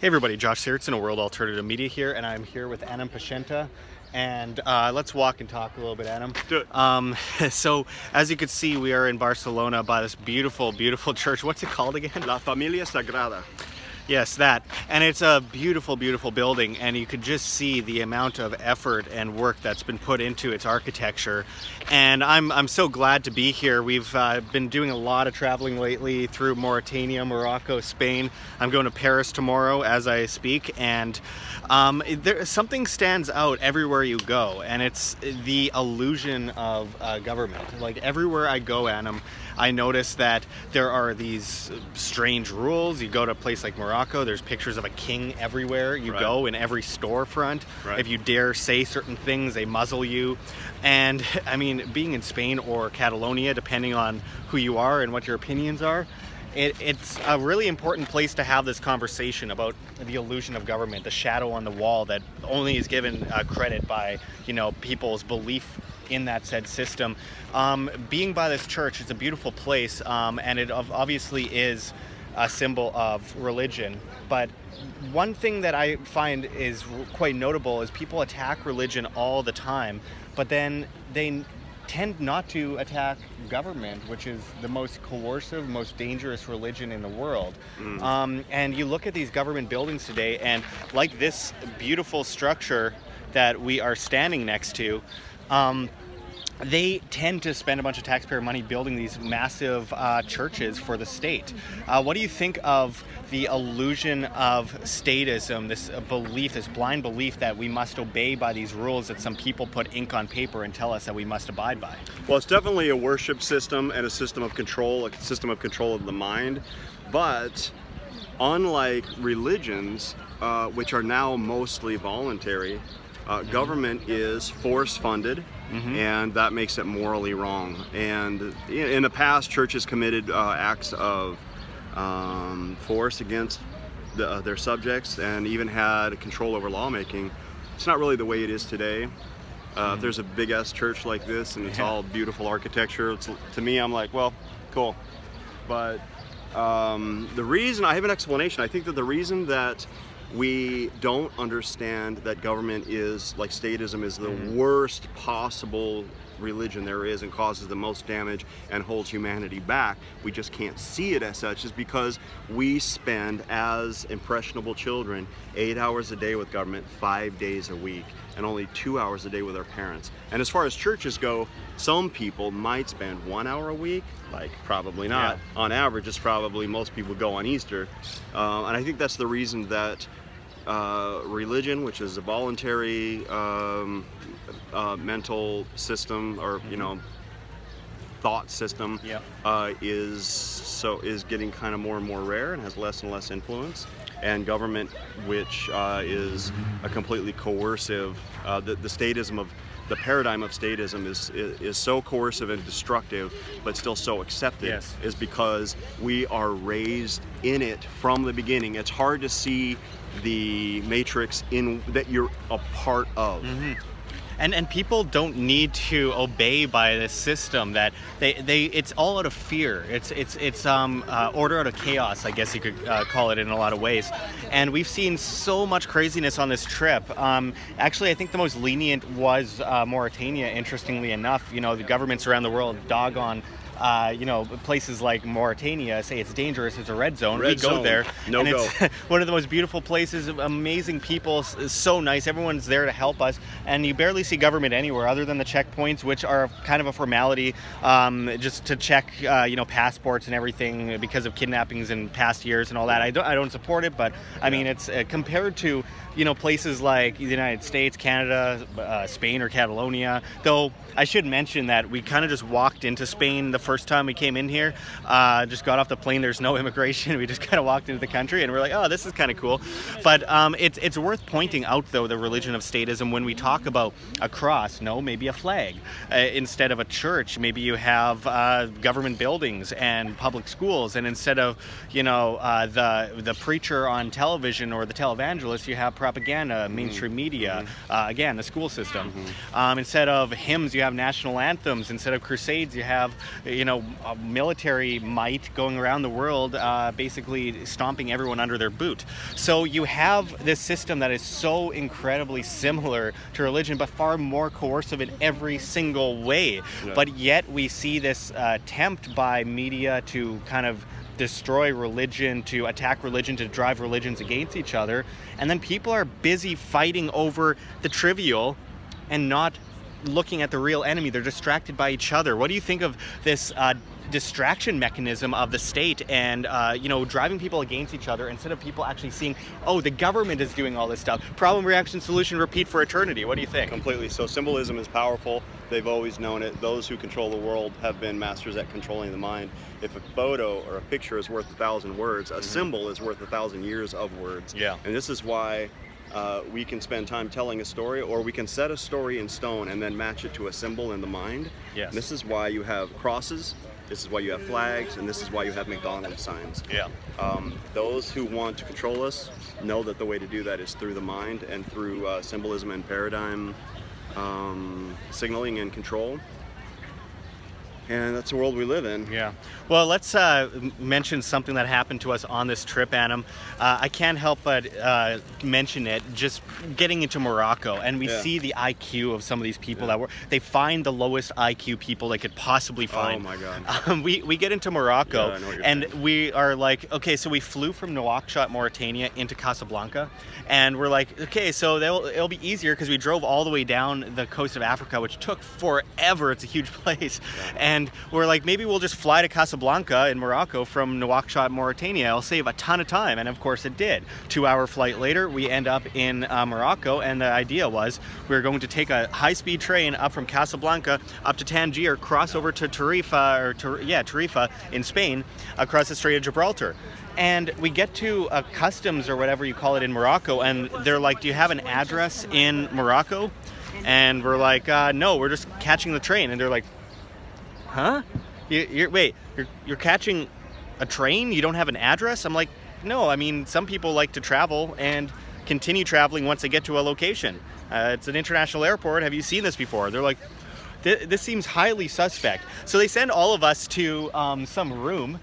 Hey everybody, Josh Sigurdson of World Alternative Media here, and I'm here with Anam Paiseanta. And let's walk and talk a little bit, Anam. Do it. So, as you can see, we are in Barcelona by this beautiful, beautiful church. What's it called again? La Familia Segrada. Yes, that. And it's a beautiful, beautiful building, and you could just see the amount of effort and work that's been put into its architecture. And I'm so glad to be here. We've been doing a lot of traveling lately through Mauritania, Morocco, Spain. I'm going to Paris tomorrow as I speak, and something stands out everywhere you go, and it's the illusion of government. Like everywhere I go, Anam, I notice that there are these strange rules. You go to a place like Morocco, there's pictures of a king everywhere you Right. go, in every storefront. Right. If you dare say certain things, they muzzle you. And I mean, being in Spain or Catalonia, depending on who you are and what your opinions are, it's a really important place to have this conversation about the illusion of government, the shadow on the wall that only is given credit by, people's belief in that said system. Being by this church, it's a beautiful place, and it obviously is a symbol of religion. But one thing that I find is quite notable is people attack religion all the time, but then they tend not to attack government, which is the most coercive, most dangerous religion in the world. And you look at these government buildings today, and like this beautiful structure that we are standing next to, they tend to spend a bunch of taxpayer money building these massive churches for the state. What do you think of the illusion of statism, this belief, this blind belief that we must obey by these rules that some people put ink on paper and tell us that we must abide by? Well, it's definitely a worship system and a system of control of the mind. But unlike religions, which are now mostly voluntary, government is force-funded. And that makes it morally wrong. And in the past, churches committed acts of force against their subjects and even had control over lawmaking. It's not really the way it is today. If there's a big-ass church like this and it's all beautiful architecture, to me, I'm like, well, cool. But the reason, I have an explanation. I think that the reason that we don't understand that government is, like statism, is the worst possible religion there is and causes the most damage and holds humanity back. We just can't see it as such, is because we spend, as impressionable children, 8 hours a day with government, 5 days a week, and only 2 hours a day with our parents. And as far as churches go, some people might spend 1 hour a week, like probably not. Yeah. On average, it's probably most people go on Easter. And I think that's the reason that religion, which is a voluntary mental system, or thought system, is getting kind of more and more rare and has less and less influence. And government, which is a completely coercive, the statism of the paradigm of statism is so coercive and destructive, but still so accepted. Yes. Is because we are raised in it from the beginning. It's hard to see the matrix in that you're a part of. And people don't need to obey by this system that it's all out of fear. It's order out of chaos, I guess you could call it in a lot of ways. And we've seen so much craziness on this trip. Actually, I think the most lenient was Mauritania, interestingly enough. The governments around the world dog on places like Mauritania, say it's dangerous, it's a red zone. We go there, no and go. It's one of the most beautiful places, amazing people, so nice. Everyone's there to help us, and you barely see government anywhere other than the checkpoints, which are kind of a formality, just to check, passports and everything because of kidnappings in past years and all that. I don't support it, but I mean, it's compared to places like the United States, Canada, Spain, or Catalonia. Though I should mention that we kind of just walked into Spain the first time we came in here. Just got off the plane. There's no immigration. We just kind of walked into the country, and we're like, oh, this is kind of cool. But it's worth pointing out, though, the religion of statism when we talk about a cross. No, maybe a flag instead of a church. Maybe you have government buildings and public schools, and instead of the preacher on television or the televangelist, you have propaganda, mainstream media, again, the school system. Instead of hymns, you have national anthems. Instead of crusades, you have military might going around the world, basically stomping everyone under their boot. So you have this system that is so incredibly similar to religion, but far more coercive in every single way. Yeah. But yet we see this attempt by media to kind of destroy religion, to attack religion, to drive religions against each other. And then people are busy fighting over the trivial and not looking at the real enemy. They're distracted by each other. What do you think of this distraction mechanism of the state and driving people against each other instead of people actually seeing, oh, the government is doing all this stuff? Problem, reaction, solution, repeat for eternity. What do you think? Completely. So symbolism is powerful. They've always known it. Those who control the world have been masters at controlling the mind. If a photo or a picture is worth 1,000 words, a symbol is worth 1,000 years of words. Yeah. And this is why we can spend time telling a story, or we can set a story in stone and then match it to a symbol in the mind. Yes. And this is why you have crosses, this is why you have flags, and this is why you have McDonald's signs. Yeah. Those who want to control us know that the way to do that is through the mind and through symbolism and paradigm signaling and control. And that's the world we live in. Yeah. Well, let's mention something that happened to us on this trip, Anam. I can't help but mention it, just getting into Morocco. And we see the IQ of some of these people they find the lowest IQ people they could possibly find. Oh my God. We get into Morocco, I know what you're and saying. we are like, okay, so we flew from Nouakchott, Mauritania into Casablanca. And we're like, okay, so it'll be easier because we drove all the way down the coast of Africa, which took forever. It's a huge place. Yeah. And we're like, maybe we'll just fly to Casablanca in Morocco from Nouakchott, Mauritania. It'll save a ton of time. And of course it did. 2-hour flight later, we end up in Morocco. And the idea was we were going to take a high-speed train up from Casablanca up to Tangier, cross over to Tarifa in Spain, across the Strait of Gibraltar. And we get to a customs or whatever you call it in Morocco, and they're like, do you have an address in Morocco? And we're like, no, we're just catching the train. And they're like, huh? You're catching a train? You don't have an address? I'm like, no, I mean, some people like to travel and continue traveling once they get to a location. It's an international airport. Have you seen this before? They're like, this seems highly suspect. So they send all of us to some room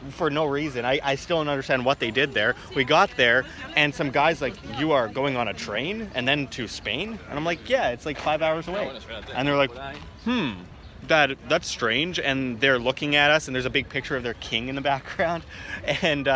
for no reason. I still don't understand what they did there. We got there, and some guy's like, you are going on a train and then to Spain? And I'm like, yeah, it's like 5 hours away. And they're like, that's strange. And they're looking at us, and there's a big picture of their king in the background. And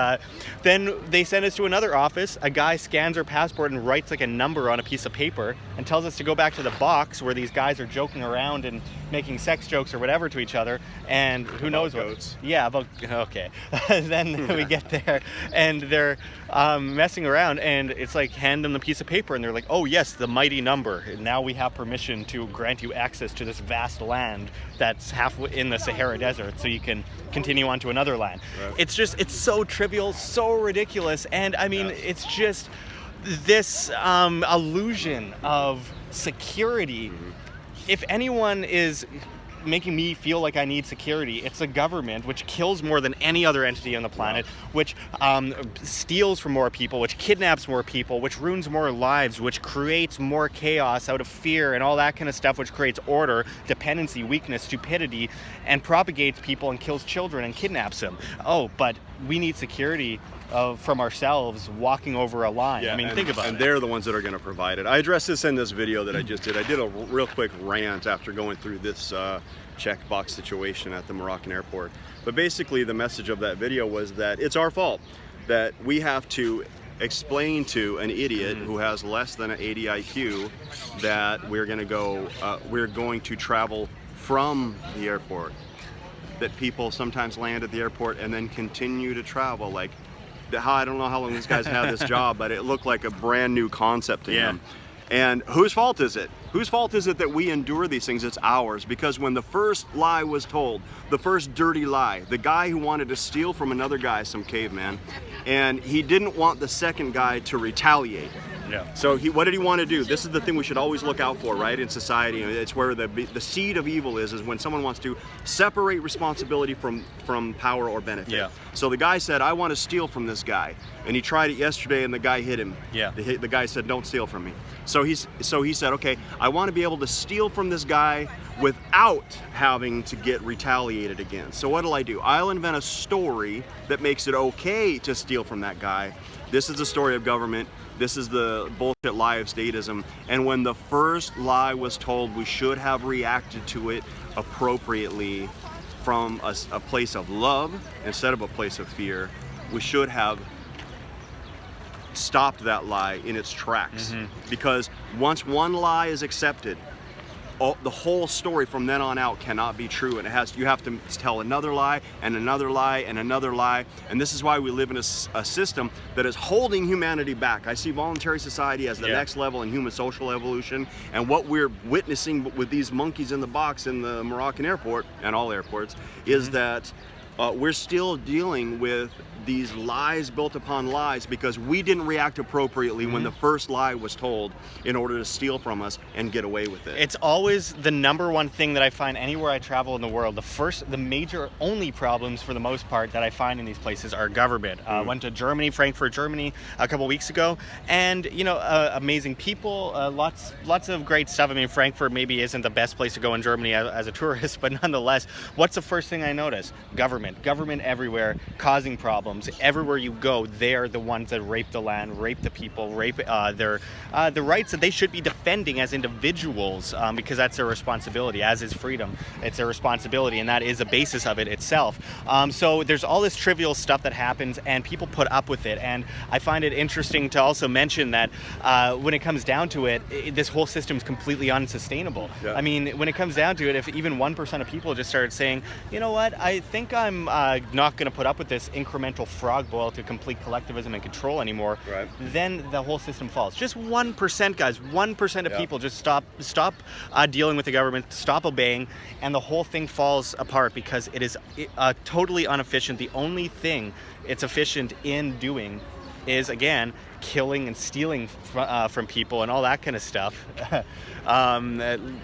then they send us to another office. A guy scans our passport and writes like a number on a piece of paper and tells us to go back to the box where these guys are joking around and making sex jokes or whatever to each other. And who knows what? Goats. Yeah, okay. Then we get there, and they're messing around, and it's like, hand them the piece of paper, and they're like, oh yes, the mighty number. And now we have permission to grant you access to this vast land that's halfway in the Sahara Desert, so you can continue on to another land. Right. It's so trivial, so ridiculous, and I mean, it's just this illusion of security. Mm-hmm. If anyone is making me feel like I need security, it's the government, which kills more than any other entity on the planet, which steals from more people, which kidnaps more people, which ruins more lives, which creates more chaos out of fear and all that kind of stuff, which creates order, dependency, weakness, stupidity, and propagates people and kills children and kidnaps them. Oh, but we need security from ourselves walking over a line. Yeah, I mean, think about it. And they're the ones that are going to provide it. I addressed this in this video that I just did. I did a real quick rant after going through this checkbox situation at the Moroccan airport. But basically the message of that video was that it's our fault, that we have to explain to an idiot who has less than an 80 IQ that we're going to travel from the airport, that people sometimes land at the airport and then continue to travel. Like, I don't know how long these guys had this job, but it looked like a brand new concept to him. And whose fault is it? Whose fault is it that we endure these things? It's ours. Because when the first lie was told, the first dirty lie, the guy who wanted to steal from another guy, some caveman, and he didn't want the second guy to retaliate. Yeah. So what did he want to do? This is the thing we should always look out for, right? In society, it's where the seed of evil is when someone wants to separate responsibility from power or benefit. Yeah. So the guy said, I want to steal from this guy. And he tried it yesterday and the guy hit him. Yeah. The guy said, don't steal from me. So he said, okay, I want to be able to steal from this guy without having to get retaliated against. So what'll I do? I'll invent a story that makes it okay to steal from that guy. This is the story of government. This is the bullshit lie of statism. And when the first lie was told, we should have reacted to it appropriately from a place of love instead of a place of fear. We should have stopped that lie in its tracks. Because once one lie is accepted, the whole story from then on out cannot be true, and you have to tell another lie and another lie and another lie. And this is why we live in a system that is holding humanity back. I see voluntary society as the next level in human social evolution, and what we're witnessing with these monkeys in the box in the Moroccan airport and all airports is that we're still dealing with these lies built upon lies because we didn't react appropriately when the first lie was told in order to steal from us and get away with it. It's always the number one thing that I find anywhere I travel in the world. The major only problems for the most part that I find in these places are government. Went to Germany, Frankfurt, Germany a couple weeks ago, and amazing people, lots of great stuff. I mean, Frankfurt maybe isn't the best place to go in Germany as a tourist, but nonetheless, what's the first thing I notice? Government everywhere, causing problems. Everywhere you go, they're the ones that rape the land, rape the people, rape the rights that they should be defending as individuals, because that's their responsibility, as is freedom. It's their responsibility, and that is the basis of it itself. So there's all this trivial stuff that happens, and people put up with it. And I find it interesting to also mention that when it comes down to it, this whole system is completely unsustainable. Yeah. I mean, when it comes down to it, if even 1% of people just started saying, you know what, I think I'm not going to put up with this incremental frog boil to complete collectivism and control anymore, then the whole system falls. Just 1%, guys, 1% of people just stop dealing with the government, stop obeying, and the whole thing falls apart because it is totally inefficient. The only thing it's efficient in doing is, again, killing and stealing from people and all that kind of stuff.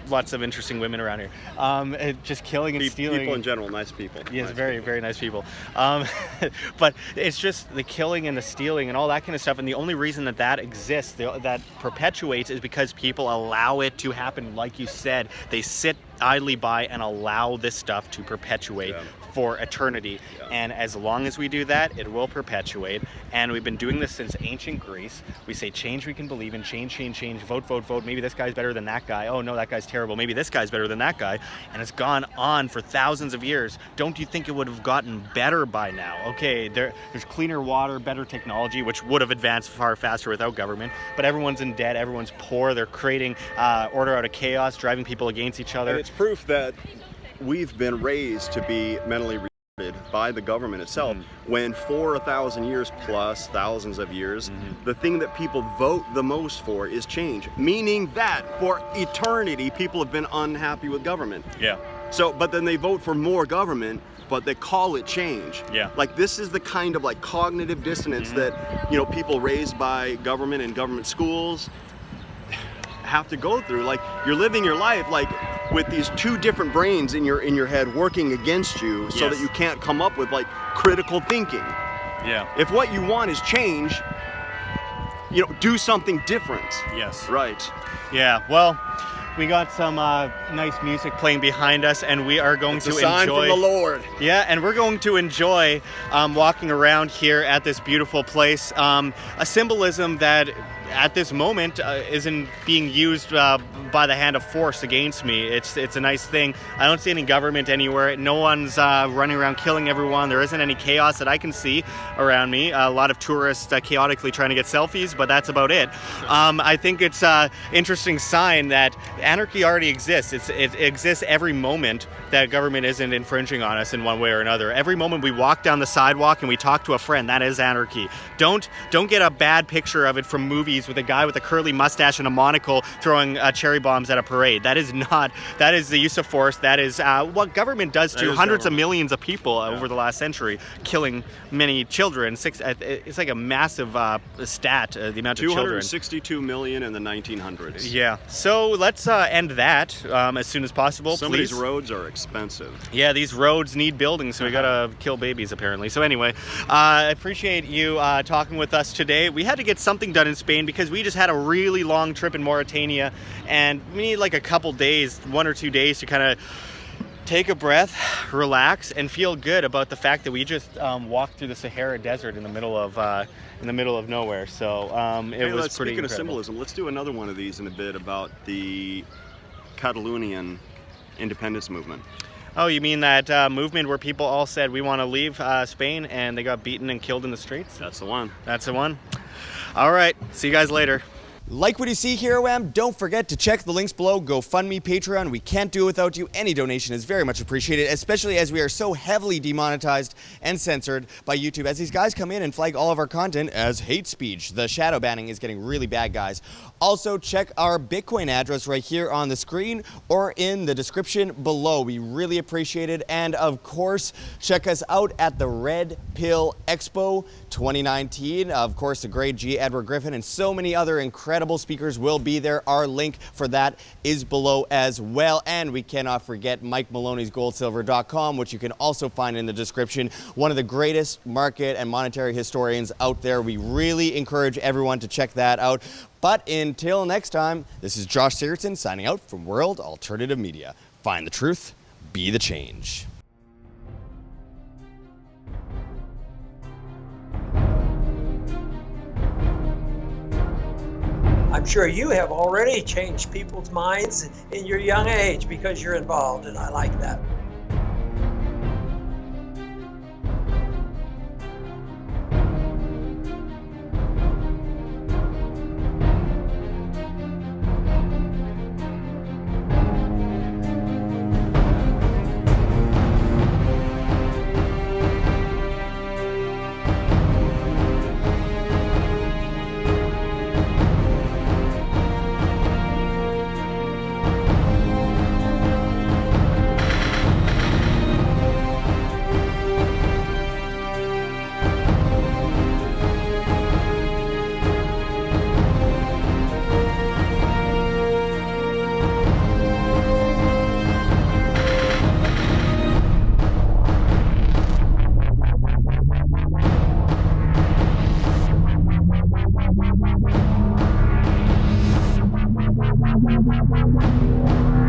Lots of interesting women around here. Just killing and stealing. People in general, nice people. Yes, nice very, people. Very nice people. But it's just the killing and the stealing and all that kind of stuff. And the only reason that exists, that perpetuates, is because people allow it to happen. Like you said, they sit idly by and allow this stuff to perpetuate for eternity. And as long as we do that, it will perpetuate. And we've been doing this since ancient Greece. We say change we can believe in, change, vote. Maybe this guy's better than that guy. Oh no, that guy's terrible. Maybe this guy's better than that guy. And it's gone on for thousands of years. Don't you think it would have gotten better by now? Okay, there's cleaner water, better technology, which would have advanced far faster without government. But everyone's in debt, everyone's poor. They're creating order out of chaos, driving people against each other. And it's proof that we've been raised to be mentally retarded by the government itself, when for 1,000 years plus thousands of years, the thing that people vote the most for is change, meaning that for eternity people have been unhappy with government. So but then they vote for more government, but they call it change. Like, this is the kind of like cognitive dissonance that people raised by government and government schools have to go through. Like, you're living your life like with these two different brains in your head working against you, so that you can't come up with like critical thinking. If what you want is change, do something different. Right. Well, we got some nice music playing behind us, and we are going to enjoy. It's a sign from the Lord. And we're going to enjoy walking around here at this beautiful place. A symbolism that at this moment isn't being used by the hand of force against me. It's a nice thing. I don't see any government anywhere. No one's running around killing everyone. There isn't any chaos that I can see around me. A lot of tourists chaotically trying to get selfies, but that's about it. I think it's an interesting sign that anarchy already exists. It exists every moment that government isn't infringing on us in one way or another. Every moment we walk down the sidewalk and we talk to a friend, that is anarchy. Don't get a bad picture of it from movies movies with a guy with a curly mustache and a monocle throwing cherry bombs at a parade. That is the use of force. That is what government does to hundreds of millions of people over the last century, killing many children. It's like a massive stat, the amount of children. 262 million in the 1900s. Yeah. So let's end that as soon as possible, Some please. of these roads are expensive. Yeah, these roads need building, so we gotta kill babies apparently. So anyway, I appreciate you talking with us today. We had to get something done in Spain because we just had a really long trip in Mauritania, and we need like a couple days, 1 or 2 days, to kind of take a breath, relax, and feel good about the fact that we just walked through the Sahara Desert in the middle of nowhere. So it was pretty Speaking incredible. of symbolism, let's do another one of these in a bit about the Catalonian independence movement. Oh, you mean that movement where people all said we want to leave Spain and they got beaten and killed in the streets? That's the one. That's the one. All right. See you guys later. Like what you see here, Wham? Don't forget to check the links below. GoFundMe, Patreon. We can't do it without you. Any donation is very much appreciated, especially as we are so heavily demonetized and censored by YouTube as these guys come in and flag all of our content as hate speech. The shadow banning is getting really bad, guys. Also, check our Bitcoin address right here on the screen or in the description below. We really appreciate it. And of course, check us out at the Red Pill Expo 2019. Of course, the great G. Edward Griffin and so many other incredible speakers will be there. Our link for that is below as well. And we cannot forget Mike Maloney's goldsilver.com, which you can also find in the description. One of the greatest market and monetary historians out there. We really encourage everyone to check that out. But until next time, this is Josh Sigurdson signing out from World Alternative Media. Find the truth, be the change. I'm sure you have already changed people's minds in your young age because you're involved, and I like that. Thank you.